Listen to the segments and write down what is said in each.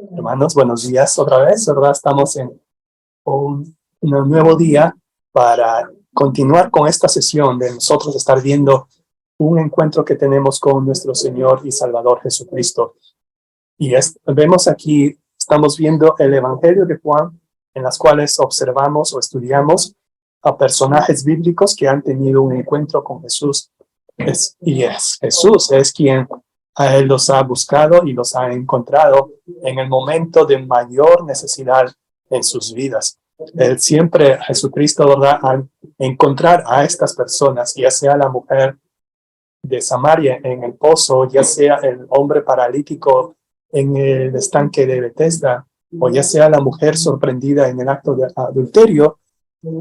Hermanos, buenos días otra vez, ¿verdad? Estamos en un nuevo día para continuar con esta sesión de nosotros estar viendo un encuentro que tenemos con nuestro Señor y Salvador Jesucristo. Y vemos aquí, estamos viendo el Evangelio de Juan, en las cuales observamos o estudiamos a personajes bíblicos que han tenido un encuentro con Jesús. Jesús es quien a él los ha buscado y los ha encontrado en el momento de mayor necesidad en sus vidas. Él siempre, Jesucristo, ¿verdad?, al encontrar a estas personas, ya sea la mujer de Samaria en el pozo, ya sea el hombre paralítico en el estanque de Bethesda, o ya sea la mujer sorprendida en el acto de adulterio,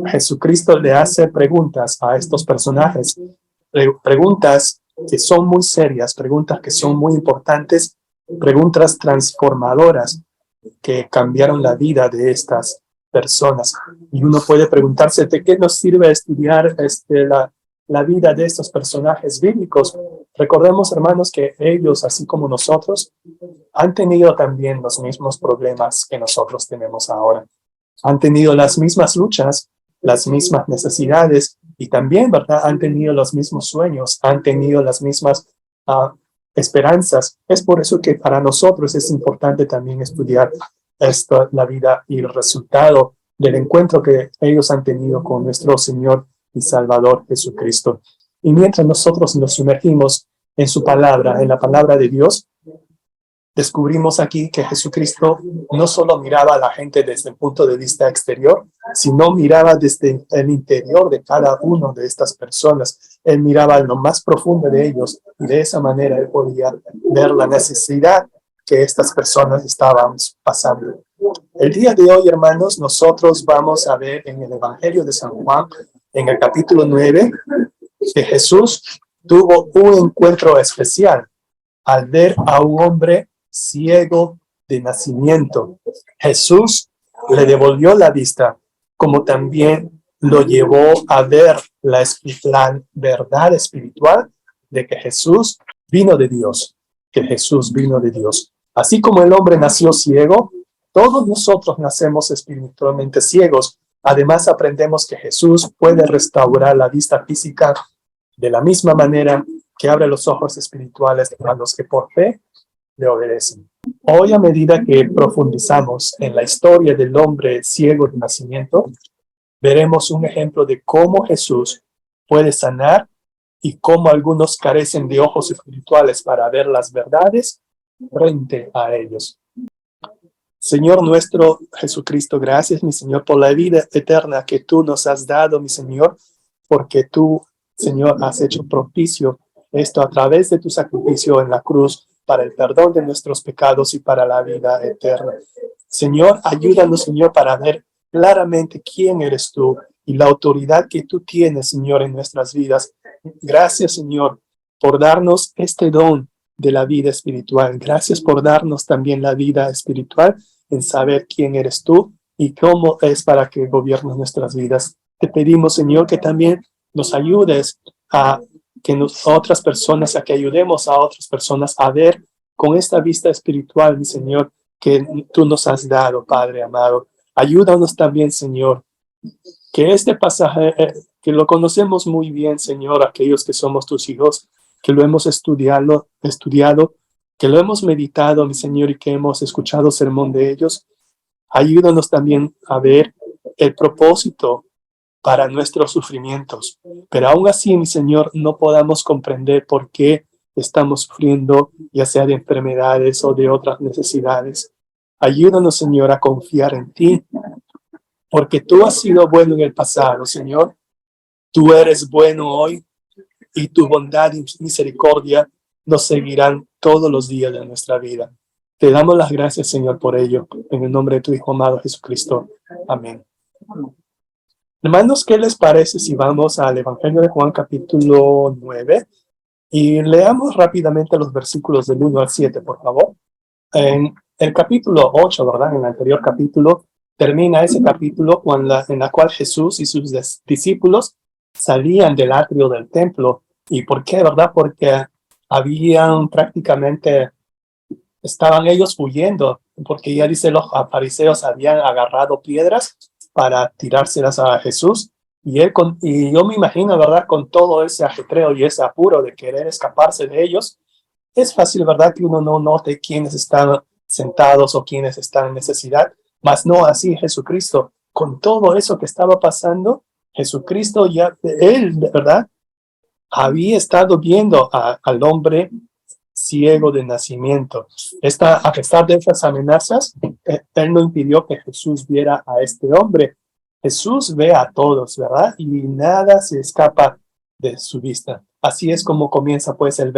Jesucristo le hace preguntas a estos personajes, preguntas que son muy serias, preguntas que son muy importantes, preguntas transformadoras que cambiaron la vida de estas personas. Y uno puede preguntarse, ¿de qué nos sirve estudiar la vida de estos personajes bíblicos? Recordemos, hermanos, que ellos, así como nosotros, han tenido también los mismos problemas que nosotros tenemos ahora. Han tenido las mismas luchas, las mismas necesidades y también, ¿verdad?, han tenido los mismos sueños, han tenido las mismas esperanzas. Es por eso que para nosotros es importante también estudiar la vida y el resultado del encuentro que ellos han tenido con nuestro Señor y Salvador Jesucristo. Y mientras nosotros nos sumergimos en su palabra, en la palabra de Dios, descubrimos aquí que Jesucristo no solo miraba a la gente desde el punto de vista exterior, sino miraba desde el interior de cada uno de estas personas. Él miraba en lo más profundo de ellos y de esa manera él podía ver la necesidad que estas personas estaban pasando. El día de hoy, hermanos, nosotros vamos a ver en el Evangelio de San Juan, en el capítulo 9, que Jesús tuvo un encuentro especial al ver a un hombre ciego de nacimiento. Jesús le devolvió la vista, como también lo llevó a ver la verdad espiritual de que Jesús vino de Dios, que Jesús vino de Dios. Así como el hombre nació ciego, todos nosotros nacemos espiritualmente ciegos. Además, aprendemos que Jesús puede restaurar la vista física de la misma manera que abre los ojos espirituales a los que por fe le obedecen. Hoy, a medida que profundizamos en la historia del hombre ciego de nacimiento, veremos un ejemplo de cómo Jesús puede sanar y cómo algunos carecen de ojos espirituales para ver las verdades frente a ellos. Señor nuestro Jesucristo, gracias, mi Señor, por la vida eterna que tú nos has dado, mi Señor, porque tú, Señor, has hecho propicio esto a través de tu sacrificio en la cruz para el perdón de nuestros pecados y para la vida eterna. Señor, ayúdanos, Señor, para ver claramente quién eres tú y la autoridad que tú tienes, Señor, en nuestras vidas. Gracias, Señor, por darnos este don de la vida espiritual. Gracias por darnos también la vida espiritual en saber quién eres tú y cómo es para que gobiernes nuestras vidas. Te pedimos, Señor, que también nos ayudes a que otras personas, a que ayudemos a otras personas a ver con esta vista espiritual, mi Señor, que tú nos has dado, Padre amado. Ayúdanos también, Señor, que este pasaje, que lo conocemos muy bien, Señor, aquellos que somos tus hijos, que lo hemos estudiado, que lo hemos meditado, mi Señor, y que hemos escuchado sermón de ellos. Ayúdanos también a ver el propósito para nuestros sufrimientos. Pero aún así, mi Señor, no podamos comprender por qué estamos sufriendo, ya sea de enfermedades o de otras necesidades. Ayúdanos, Señor, a confiar en ti, porque tú has sido bueno en el pasado, Señor. Tú eres bueno hoy y tu bondad y misericordia nos seguirán todos los días de nuestra vida. Te damos las gracias, Señor, por ello. En el nombre de tu Hijo amado Jesucristo. Amén. Hermanos, ¿qué les parece si vamos al Evangelio de Juan capítulo 9 y leamos rápidamente los versículos del 1 al 7, por favor? En el capítulo 8, ¿verdad? En el anterior capítulo, termina ese capítulo en la cual Jesús y sus discípulos salían del atrio del templo. ¿Y por qué, verdad? Porque habían prácticamente estaban ellos huyendo, porque ya dice los fariseos habían agarrado piedras para tirárselas a Jesús. Y yo me imagino, ¿verdad? Con todo ese ajetreo y ese apuro de querer escaparse de ellos, es fácil, ¿verdad? Que uno no note quiénes están sentados o quiénes están en necesidad, mas no así Jesucristo. Con todo eso que estaba pasando, Jesucristo ya, él, ¿verdad? Había estado viendo al hombre ciego de nacimiento. A pesar de esas amenazas, él no impidió que Jesús viera a este hombre. Jesús ve a todos, ¿verdad? Y nada se escapa de su vista. Así es como comienza pues el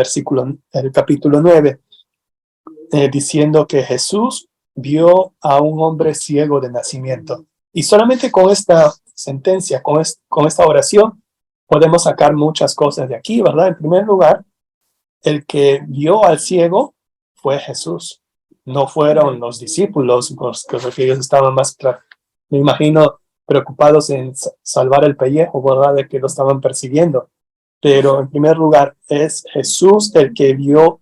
capítulo 9, diciendo que Jesús vio a un hombre ciego de nacimiento. Y solamente con esta sentencia, con esta oración, podemos sacar muchas cosas de aquí, ¿verdad? En primer lugar, el que vio al ciego fue Jesús. No fueron los discípulos, porque ellos estaban más, me imagino, preocupados en salvar el pellejo, ¿verdad? De que lo estaban persiguiendo. Pero en primer lugar, es Jesús el que vio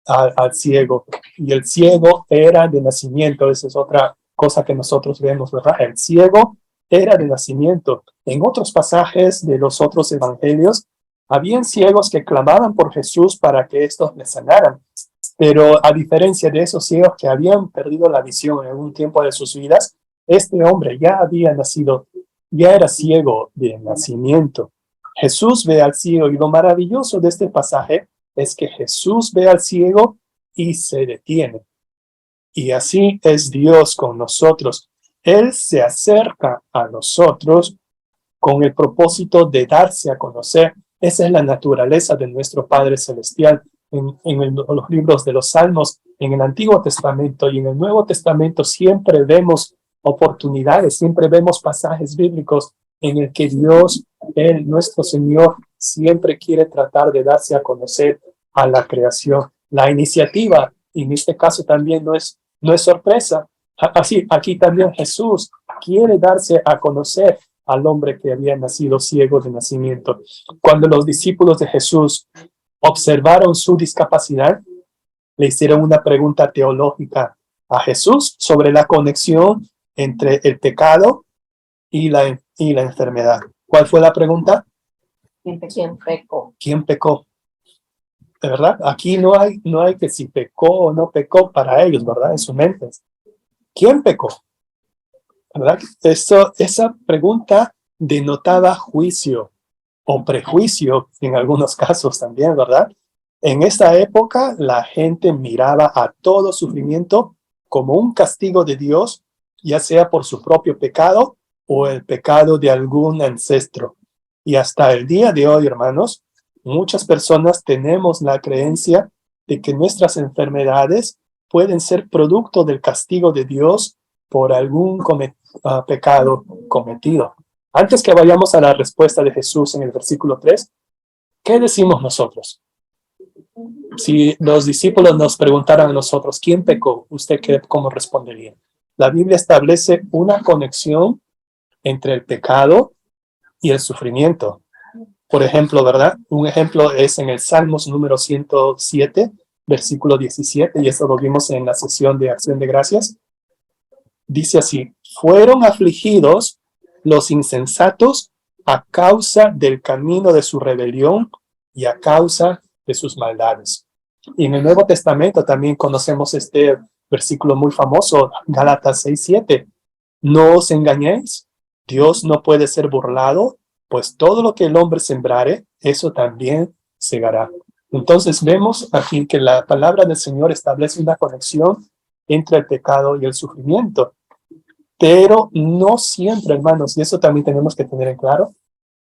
al ciego. Y el ciego era de nacimiento. Esa es otra cosa que nosotros vemos, ¿verdad? El ciego era de nacimiento. En otros pasajes de los otros evangelios, habían ciegos que clamaban por Jesús para que estos les sanaran. Pero a diferencia de esos ciegos que habían perdido la visión en un tiempo de sus vidas, este hombre ya había nacido, ya era ciego de nacimiento. Jesús ve al ciego y lo maravilloso de este pasaje es que Jesús ve al ciego y se detiene. Y así es Dios con nosotros. Él se acerca a nosotros con el propósito de darse a conocer. Esa es la naturaleza de nuestro Padre Celestial. En los libros de los Salmos, en el Antiguo Testamento y en el Nuevo Testamento siempre vemos oportunidades, siempre vemos pasajes bíblicos en el que Dios, Él, nuestro Señor, siempre quiere tratar de darse a conocer a la creación. La iniciativa, en este caso también no es sorpresa. Así, aquí también Jesús quiere darse a conocer al hombre que había nacido ciego de nacimiento. Cuando los discípulos de Jesús observaron su discapacidad, le hicieron una pregunta teológica a Jesús sobre la conexión entre el pecado y la enfermedad. ¿Cuál fue la pregunta? ¿Quién pecó? ¿Quién pecó? ¿De verdad? Aquí no hay que si pecó o no pecó para ellos, ¿verdad? En su mente. ¿Quién pecó? ¿Verdad? Esa pregunta denotaba juicio o prejuicio en algunos casos también, ¿verdad? En esta época la gente miraba a todo sufrimiento como un castigo de Dios, ya sea por su propio pecado o el pecado de algún ancestro. Y hasta el día de hoy, hermanos, muchas personas tenemos la creencia de que nuestras enfermedades pueden ser producto del castigo de Dios por algún pecado cometido. Antes que vayamos a la respuesta de Jesús en el versículo 3, ¿qué decimos nosotros? Si los discípulos nos preguntaran a nosotros, ¿quién pecó? ¿Usted cómo respondería? La Biblia establece una conexión entre el pecado y el sufrimiento. Por ejemplo, ¿verdad? Un ejemplo es en el Salmos número 107, versículo 17, y eso lo vimos en la sesión de Acción de Gracias. Dice así: fueron afligidos los insensatos a causa del camino de su rebelión y a causa de sus maldades. Y en el Nuevo Testamento también conocemos este versículo muy famoso, Gálatas 6:7. No os engañéis, Dios no puede ser burlado, pues todo lo que el hombre sembrare, eso también segará. Entonces vemos aquí que la palabra del Señor establece una conexión entre el pecado y el sufrimiento. Pero no siempre, hermanos, y eso también tenemos que tener en claro,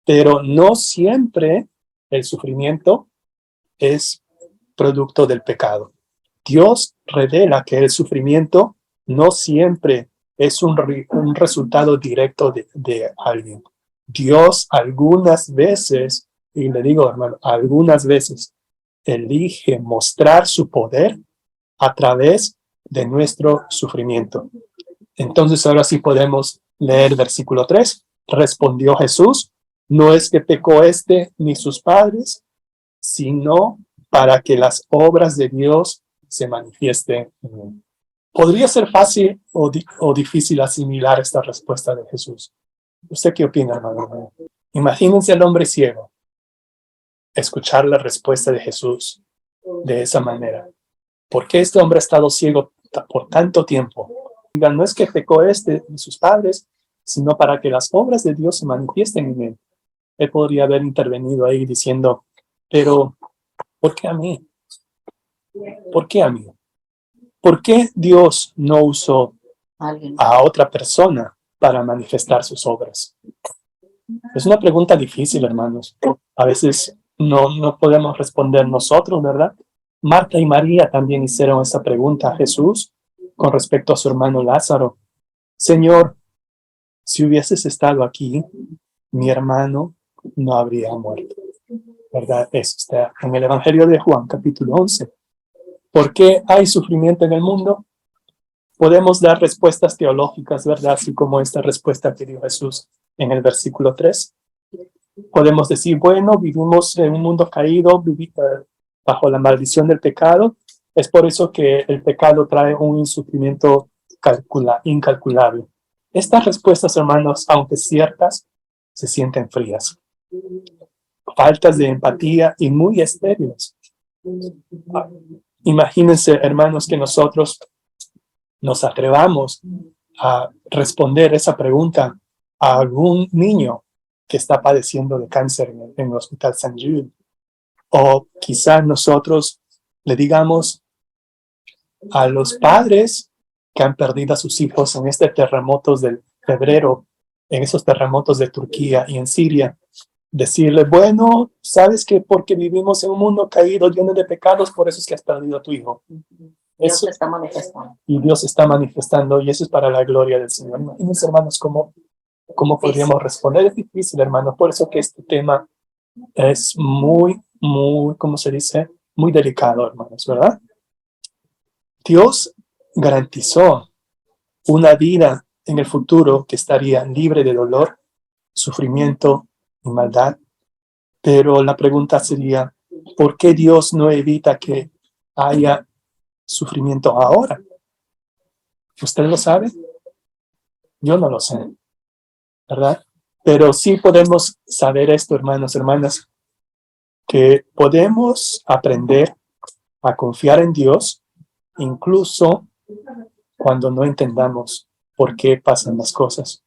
pero no siempre el sufrimiento es producto del pecado. Dios revela que el sufrimiento no siempre es un resultado directo de alguien. Dios algunas veces, y le digo, hermano, algunas veces elige mostrar su poder a través de nuestro sufrimiento. Entonces ahora sí podemos leer versículo 3. Respondió Jesús: no es que pecó ni sus padres, sino para que las obras de Dios se manifieste en él. ¿Podría ser fácil o difícil asimilar esta respuesta de Jesús? ¿Usted qué opina, hermano? Imagínense al hombre ciego escuchar la respuesta de Jesús de esa manera. ¿Por qué este hombre ha estado ciego por tanto tiempo? No es que pecó de sus padres, sino para que las obras de Dios se manifiesten en él. Él podría haber intervenido ahí diciendo, pero ¿por qué a mí? ¿Por qué a mí? ¿Por qué Dios no usó a otra persona para manifestar sus obras? Es una pregunta difícil, hermanos. A veces no podemos responder nosotros, ¿verdad? Marta y María también hicieron esa pregunta a Jesús con respecto a su hermano Lázaro. Señor, si hubieses estado aquí, mi hermano no habría muerto. ¿Verdad? Eso está en el Evangelio de Juan, capítulo 11. ¿Por qué hay sufrimiento en el mundo? Podemos dar respuestas teológicas, ¿verdad? Así como esta respuesta que dio Jesús en el versículo 3. Podemos decir, bueno, vivimos en un mundo caído, bajo la maldición del pecado. Es por eso que el pecado trae un sufrimiento incalculable. Estas respuestas, hermanos, aunque ciertas, se sienten frías. Faltas de empatía y muy estériles. Imagínense, hermanos, que nosotros nos atrevamos a responder esa pregunta a algún niño que está padeciendo de cáncer en el Hospital St. Jude. O quizás nosotros le digamos a los padres que han perdido a sus hijos en estos terremotos del febrero, en esos terremotos de Turquía y en Siria, decirle, bueno, sabes que porque vivimos en un mundo caído, lleno de pecados, por eso es que has perdido a tu hijo. Dios está manifestando. Y Dios está manifestando, y eso es para la gloria del Señor. Imagínense, hermanos, cómo podríamos responder. Es difícil, hermanos, por eso que este tema es muy, ¿cómo se dice? Muy delicado, hermanos, ¿verdad? Dios garantizó una vida en el futuro que estaría libre de dolor, sufrimiento y maldad. Pero la pregunta sería, ¿por qué Dios no evita que haya sufrimiento ahora? ¿Usted lo sabe? Yo no lo sé, ¿verdad? Pero sí podemos saber esto, hermanos, hermanas, que podemos aprender a confiar en Dios, incluso cuando no entendamos por qué pasan las cosas.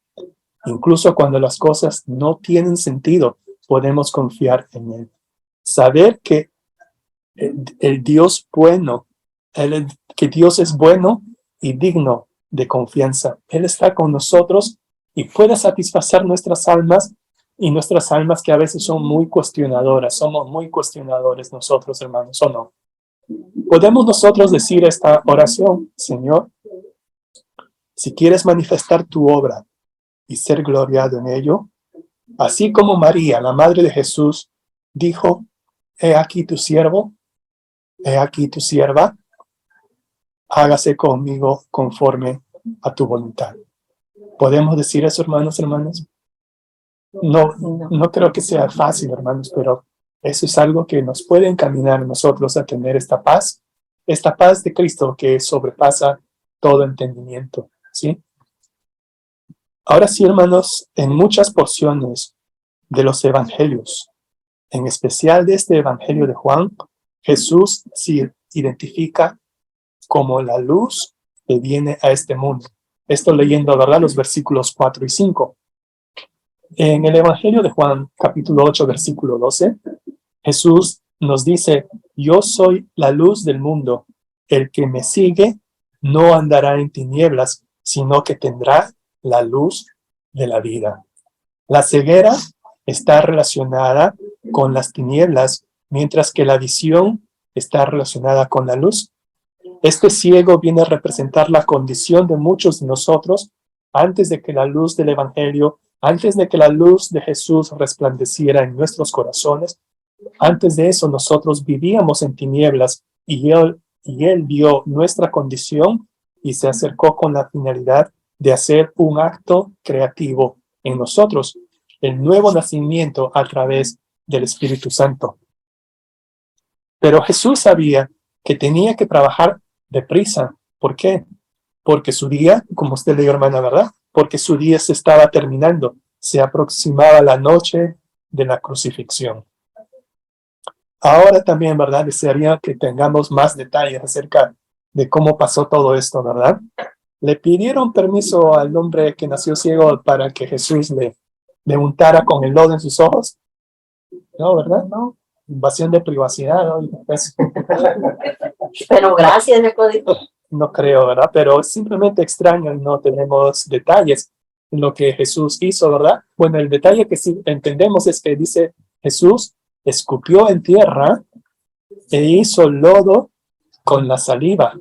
Incluso cuando las cosas no tienen sentido, podemos confiar en Él. Saber que el Dios bueno, que Dios es bueno y digno de confianza. Él está con nosotros y puede satisfacer nuestras almas, y nuestras almas que a veces son muy cuestionadoras. Somos muy cuestionadores nosotros, hermanos, ¿o no? Podemos nosotros decir esta oración: Señor, si quieres manifestar tu obra y ser gloriado en ello, así como María, la madre de Jesús, dijo, he aquí tu siervo, he aquí tu sierva, hágase conmigo conforme a tu voluntad. ¿Podemos decir eso, hermanos, hermanas? No creo que sea fácil, hermanos, pero eso es algo que nos puede encaminar a nosotros a tener esta paz de Cristo que sobrepasa todo entendimiento, ¿sí? Ahora sí, hermanos, en muchas porciones de los evangelios, en especial de este evangelio de Juan, Jesús se identifica como la luz que viene a este mundo. Esto leyendo, ¿verdad?, los versículos 4 y 5. En el evangelio de Juan, capítulo 8, versículo 12, Jesús nos dice, yo soy la luz del mundo. El que me sigue no andará en tinieblas, sino que tendrá la luz de la vida. La ceguera está relacionada con las tinieblas, mientras que la visión está relacionada con la luz. Este ciego viene a representar la condición de muchos de nosotros antes de que la luz del Evangelio, antes de que la luz de Jesús resplandeciera en nuestros corazones. Antes de eso nosotros vivíamos en tinieblas y Él vio nuestra condición y se acercó con la finalidad de hacer un acto creativo en nosotros, el nuevo nacimiento a través del Espíritu Santo. Pero Jesús sabía que tenía que trabajar deprisa. ¿Por qué? Porque su día, como usted leyó, hermana, ¿verdad? Porque su día se estaba terminando. Se aproximaba la noche de la crucifixión. Ahora también, ¿verdad? Desearía que tengamos más detalles acerca de cómo pasó todo esto, ¿verdad? Le pidieron permiso al hombre que nació ciego para que Jesús le untara con el lodo en sus ojos. No, ¿verdad? No. Invasión de privacidad, ¿no? Pues, Pero gracias, Nicodemo. no creo, ¿verdad? Pero es simplemente extraño y no tenemos detalles en lo que Jesús hizo, ¿verdad? Bueno, el detalle que sí entendemos es que dice Jesús escupió en tierra e hizo lodo con la saliva.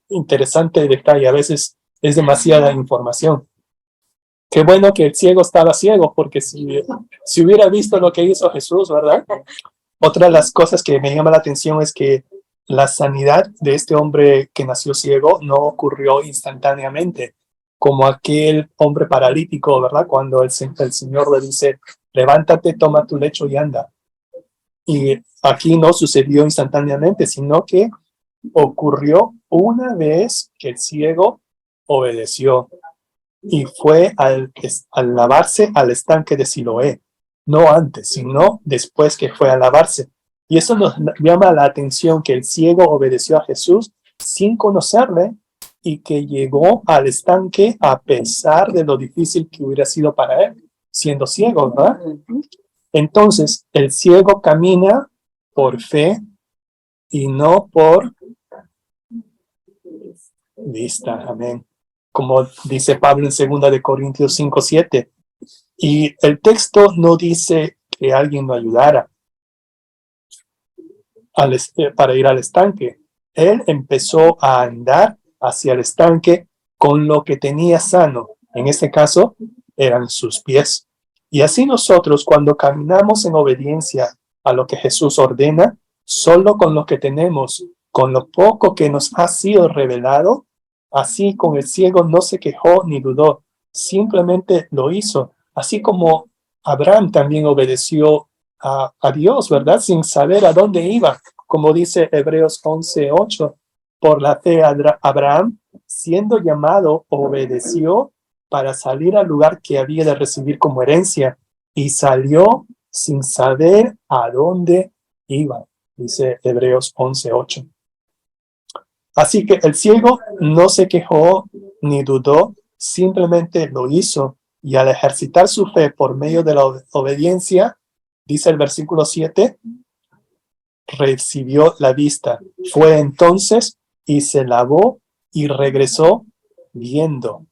Interesante detalle, a veces es demasiada información. Qué bueno que el ciego estaba ciego, porque si hubiera visto lo que hizo Jesús, ¿verdad? Otra de las cosas que me llama la atención es que la sanidad de este hombre que nació ciego no ocurrió instantáneamente, como aquel hombre paralítico, ¿verdad? Cuando el Señor le dice, levántate, toma tu lecho y anda. Y aquí no sucedió instantáneamente, sino que ocurrió una vez que el ciego obedeció y fue al lavarse al estanque de Siloé, no antes, sino después que fue a lavarse. Y eso nos llama la atención, que el ciego obedeció a Jesús sin conocerle y que llegó al estanque a pesar de lo difícil que hubiera sido para él, siendo ciego, ¿verdad? Entonces, el ciego camina por fe y no por vista. Amén. Como dice Pablo en 2 de Corintios 5:7. Y el texto no dice que alguien lo ayudara para ir al estanque. Él empezó a andar hacia el estanque con lo que tenía sano. En este caso, eran sus pies. Y así nosotros, cuando caminamos en obediencia a lo que Jesús ordena, solo con lo que tenemos, con lo poco que nos ha sido revelado, así con el ciego no se quejó ni dudó, simplemente lo hizo. Así como Abraham también obedeció a Dios, ¿verdad? Sin saber a dónde iba. Como dice Hebreos 11:8, por la fe Abraham, siendo llamado, obedeció para salir al lugar que había de recibir como herencia, y salió sin saber a dónde iba, dice Hebreos 11:8. Así que el ciego no se quejó ni dudó, simplemente lo hizo, y al ejercitar su fe por medio de la obediencia, dice el versículo 7, recibió la vista. Fue entonces y se lavó y regresó viendo.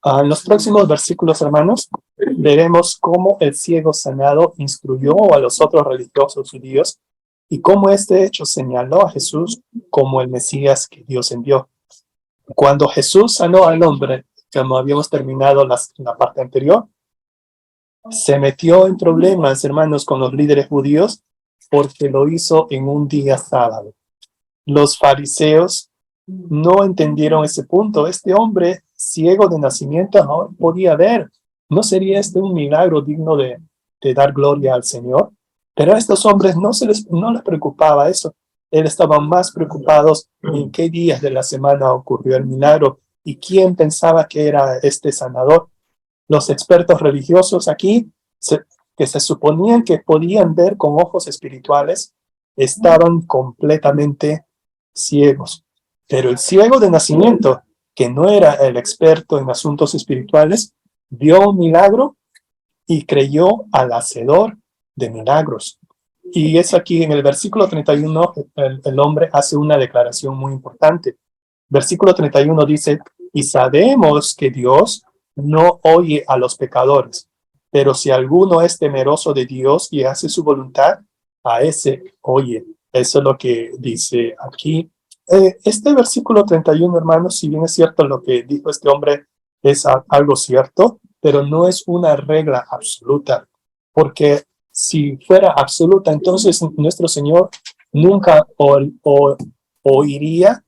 En los próximos versículos, hermanos, veremos cómo el ciego sanado instruyó a los otros religiosos judíos y cómo este hecho señaló a Jesús como el Mesías que Dios envió. Cuando Jesús sanó al hombre, como habíamos terminado la parte anterior, se metió en problemas, hermanos, con los líderes judíos porque lo hizo en un día sábado. Los fariseos no entendieron ese punto. Este hombre ciego de nacimiento no podía ver. ¿No sería este un milagro digno de dar gloria al Señor? Pero a estos hombres no les preocupaba eso. Él estaban más preocupados en qué días de la semana ocurrió el milagro y quién pensaba que era este sanador. Los expertos religiosos aquí, que se suponían que podían ver con ojos espirituales, estaban completamente ciegos. Pero el ciego de nacimiento, que no era el experto en asuntos espirituales, vio un milagro y creyó al hacedor de milagros. Y es aquí en el versículo 31, el hombre hace una declaración muy importante. Versículo 31 dice, y sabemos que Dios no oye a los pecadores, pero si alguno es temeroso de Dios y hace su voluntad, a ese oye. Eso es lo que dice aquí. Este versículo 31, hermanos, si bien es cierto lo que dijo este hombre, es algo cierto, pero no es una regla absoluta, porque si fuera absoluta, entonces nuestro Señor nunca oiría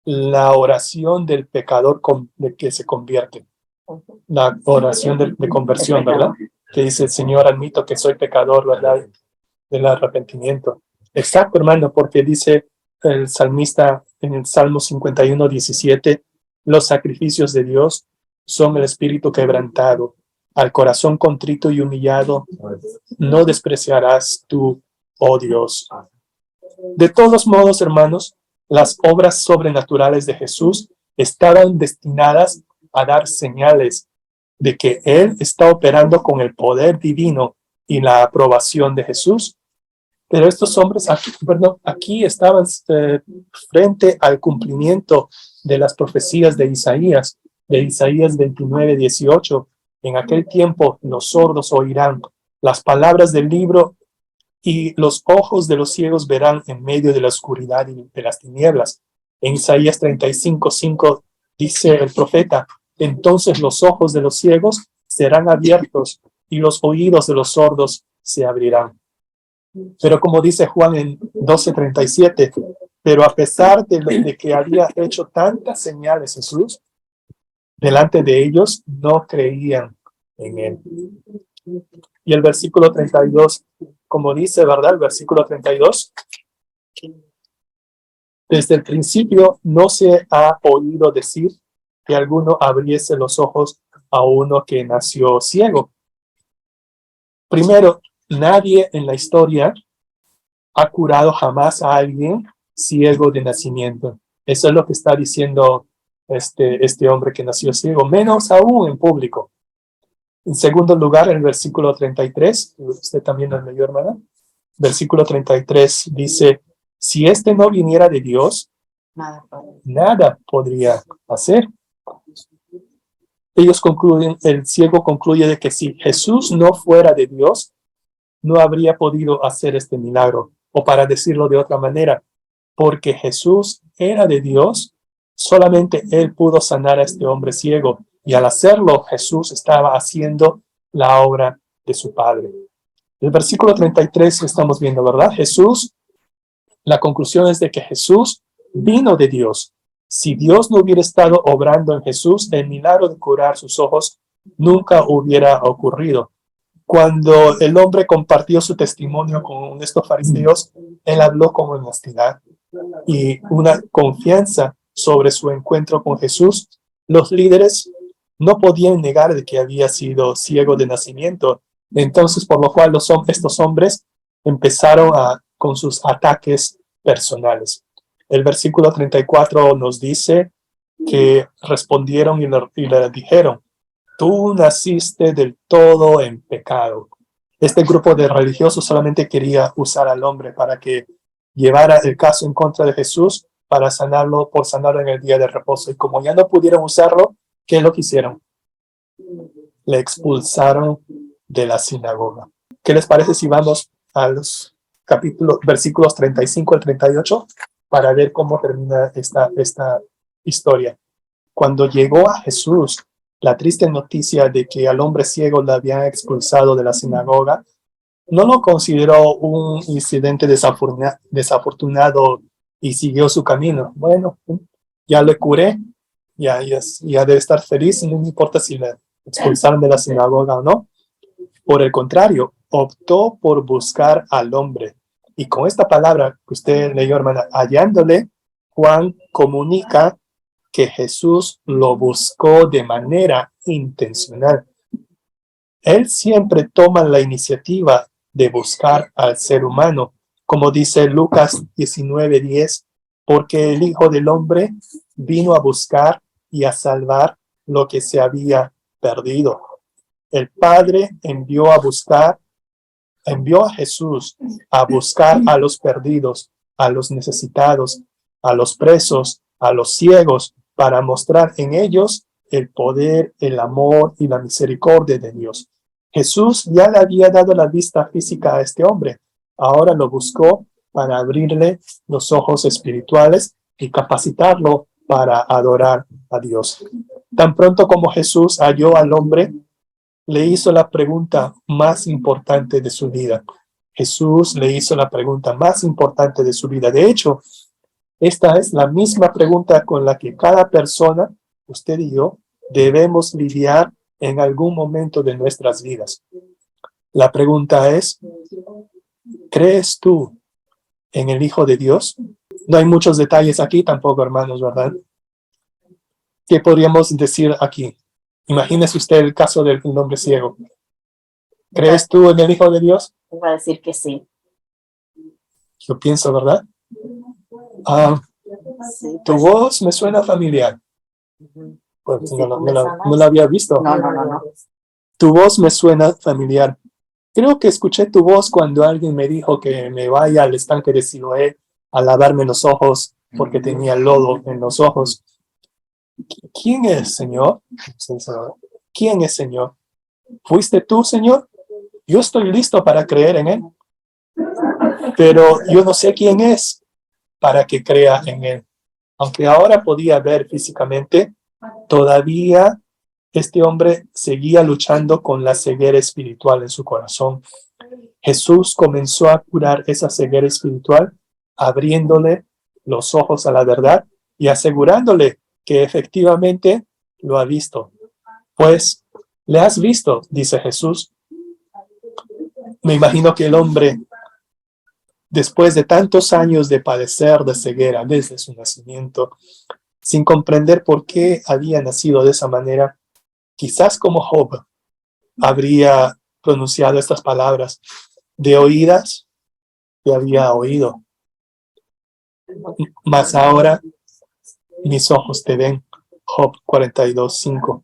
la oración del pecador de que se convierte, la oración de conversión, ¿verdad? Que dice, Señor, admito que soy pecador, ¿verdad? Del arrepentimiento. Exacto, hermano, porque dice el salmista en el Salmo 51:17, los sacrificios de Dios son el espíritu quebrantado. Al corazón contrito y humillado, no despreciarás tú, oh Dios. De todos modos, hermanos, las obras sobrenaturales de Jesús estaban destinadas a dar señales de que Él está operando con el poder divino y la aprobación de Jesús. Pero estos hombres aquí estaban frente al cumplimiento de las profecías de Isaías 29:18. En aquel tiempo los sordos oirán las palabras del libro y los ojos de los ciegos verán en medio de la oscuridad y de las tinieblas. En Isaías 35:5 dice el profeta, entonces los ojos de los ciegos serán abiertos y los oídos de los sordos se abrirán. Pero como dice Juan en 12:37, pero a pesar de que había hecho tantas señales Jesús, delante de ellos no creían en él. Y el versículo 32, como dice, ¿verdad? El versículo 32, desde el principio no se ha oído decir que alguno abriese los ojos a uno que nació ciego. Primero, nadie en la historia ha curado jamás a alguien ciego de nacimiento. Eso es lo que está diciendo este hombre que nació ciego, menos aún en público. En segundo lugar, el versículo 33, usted también lo leyó, hermana. Versículo 33 dice, si este no viniera de Dios, nada podría hacer. Ellos concluyen, el ciego concluye de que si Jesús no fuera de Dios, no habría podido hacer este milagro. O para decirlo de otra manera, porque Jesús era de Dios, solamente Él pudo sanar a este hombre ciego. Y al hacerlo, Jesús estaba haciendo la obra de su Padre. El versículo 33 estamos viendo, ¿verdad? Jesús, la conclusión es de que Jesús vino de Dios. Si Dios no hubiera estado obrando en Jesús, el milagro de curar sus ojos nunca hubiera ocurrido. Cuando el hombre compartió su testimonio con estos fariseos, él habló con honestidad y una confianza sobre su encuentro con Jesús. Los líderes no podían negar de que había sido ciego de nacimiento. Entonces, por lo cual estos hombres empezaron con sus ataques personales. El versículo 34 nos dice que respondieron y le dijeron, tú naciste del todo en pecado. Este grupo de religiosos solamente quería usar al hombre para que llevara el caso en contra de Jesús para sanarlo en el día de reposo. Y como ya no pudieron usarlo, ¿qué es lo que hicieron? Le expulsaron de la sinagoga. ¿Qué les parece si vamos a los versículos 35 al 38 para ver cómo termina esta historia? Cuando llegó a Jesús la triste noticia de que al hombre ciego le habían expulsado de la sinagoga, no lo consideró un incidente desafortunado y siguió su camino. Bueno, ya le curé, ya debe estar feliz, no me importa si le expulsaron de la sinagoga o no. Por el contrario, optó por buscar al hombre. Y con esta palabra que usted leyó, hermana, hallándole, Juan comunica que Jesús lo buscó de manera intencional. Él siempre toma la iniciativa de buscar al ser humano, como dice Lucas 19:10, porque el Hijo del Hombre vino a buscar y a salvar lo que se había perdido. El Padre envió a Jesús a buscar a los perdidos, a los necesitados, a los presos, a los ciegos, para mostrar en ellos el poder, el amor y la misericordia de Dios. Jesús ya le había dado la vista física a este hombre. Ahora lo buscó para abrirle los ojos espirituales y capacitarlo para adorar a Dios. Tan pronto como Jesús halló al hombre, le hizo la pregunta más importante de su vida. Jesús le hizo la pregunta más importante de su vida. De hecho, esta es la misma pregunta con la que cada persona, usted y yo, debemos lidiar en algún momento de nuestras vidas. La pregunta es, ¿crees tú en el Hijo de Dios? No hay muchos detalles aquí tampoco, hermanos, ¿verdad? ¿Qué podríamos decir aquí? Imagínese usted el caso del hombre ciego. ¿Crees tú en el Hijo de Dios? Iba a decir que sí. Yo pienso, ¿verdad? Ah, Sí, tu pues, voz me suena familiar. Pues, ¿y si no, tú me sanas? no la había visto. No. Tu voz me suena familiar. Creo que escuché tu voz cuando alguien me dijo que me vaya al estanque de Siloé a lavarme los ojos porque tenía lodo en los ojos. ¿Quién es, Señor? ¿Quién es, Señor? ¿Fuiste tú, Señor? Yo estoy listo para creer en Él, pero yo no sé quién es para que crea en Él. Aunque ahora podía ver físicamente, todavía este hombre seguía luchando con la ceguera espiritual en su corazón. Jesús comenzó a curar esa ceguera espiritual, abriéndole los ojos a la verdad y asegurándole que efectivamente lo ha visto. Pues, ¿le has visto?, dice Jesús. Me imagino que el hombre, después de tantos años de padecer de ceguera desde su nacimiento, sin comprender por qué había nacido de esa manera, quizás como Job habría pronunciado estas palabras: de oídas te había oído, mas ahora mis ojos te ven. Job 42:5.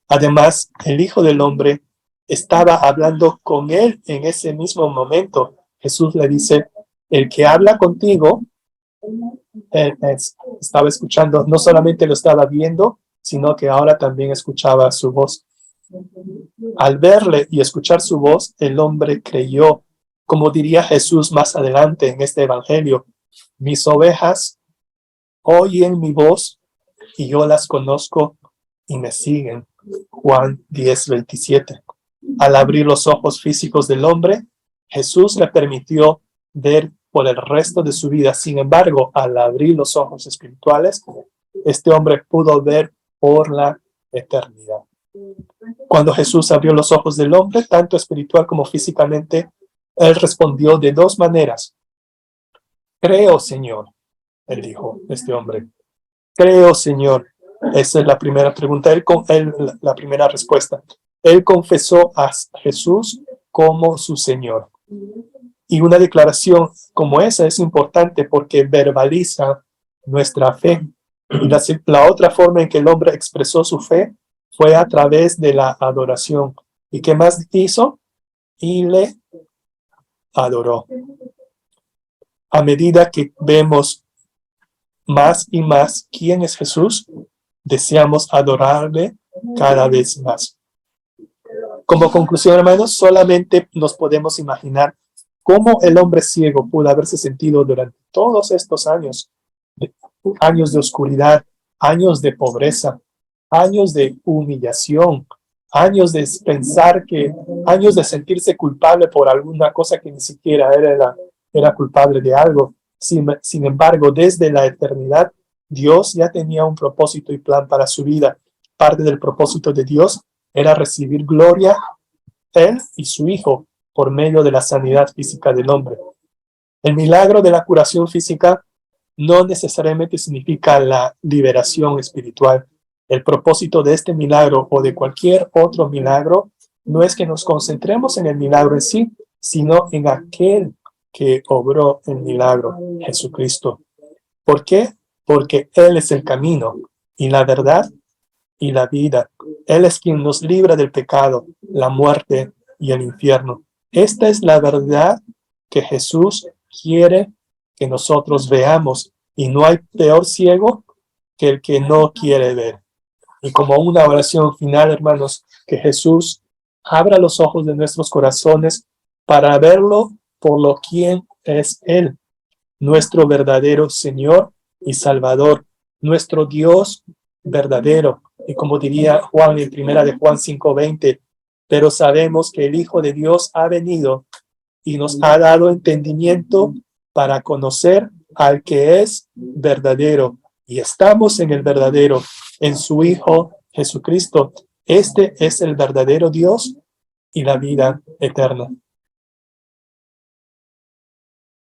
Además, el Hijo del Hombre estaba hablando con él en ese mismo momento. Jesús le dice: el que habla contigo, estaba escuchando, no solamente lo estaba viendo, sino que ahora también escuchaba su voz. Al verle y escuchar su voz, el hombre creyó, como diría Jesús más adelante en este evangelio: mis ovejas oyen mi voz y yo las conozco y me siguen. Juan 10:27. Al abrir los ojos físicos del hombre, Jesús le permitió ver por el resto de su vida. Sin embargo, al abrir los ojos espirituales, este hombre pudo ver por la eternidad. Cuando Jesús abrió los ojos del hombre, tanto espiritual como físicamente, él respondió de dos maneras. Creo, Señor, él dijo, este hombre. Creo, Señor. Esa es la primera pregunta, la primera respuesta. Él confesó a Jesús como su Señor. Y una declaración como esa es importante porque verbaliza nuestra fe. Y la otra forma en que el hombre expresó su fe fue a través de la adoración. ¿Y qué más hizo? Y le adoró. A medida que vemos más y más quién es Jesús, deseamos adorarle cada vez más. Como conclusión, hermanos, solamente nos podemos imaginar cómo el hombre ciego pudo haberse sentido durante todos estos años de oscuridad, años de pobreza, años de humillación, años de años de sentirse culpable por alguna cosa que ni siquiera era culpable de algo. Sin embargo, desde la eternidad, Dios ya tenía un propósito y plan para su vida. Parte del propósito de Dios era recibir gloria, él y su Hijo, por medio de la sanidad física del hombre. El milagro de la curación física no necesariamente significa la liberación espiritual. El propósito de este milagro o de cualquier otro milagro no es que nos concentremos en el milagro en sí, sino en aquel que obró el milagro, Jesucristo. ¿Por qué? Porque Él es el camino y la verdad y la vida. Él es quien nos libra del pecado, la muerte y el infierno. Esta es la verdad que Jesús quiere que nosotros veamos, y no hay peor ciego que el que no quiere ver. Y como una oración final, hermanos, que Jesús abra los ojos de nuestros corazones para verlo por lo quien es Él, nuestro verdadero Señor y Salvador, nuestro Dios verdadero. Y como diría Juan en primera de Juan 5:20, pero sabemos que el Hijo de Dios ha venido y nos ha dado entendimiento para conocer al que es verdadero. Y estamos en el verdadero, en su Hijo Jesucristo. Este es el verdadero Dios y la vida eterna.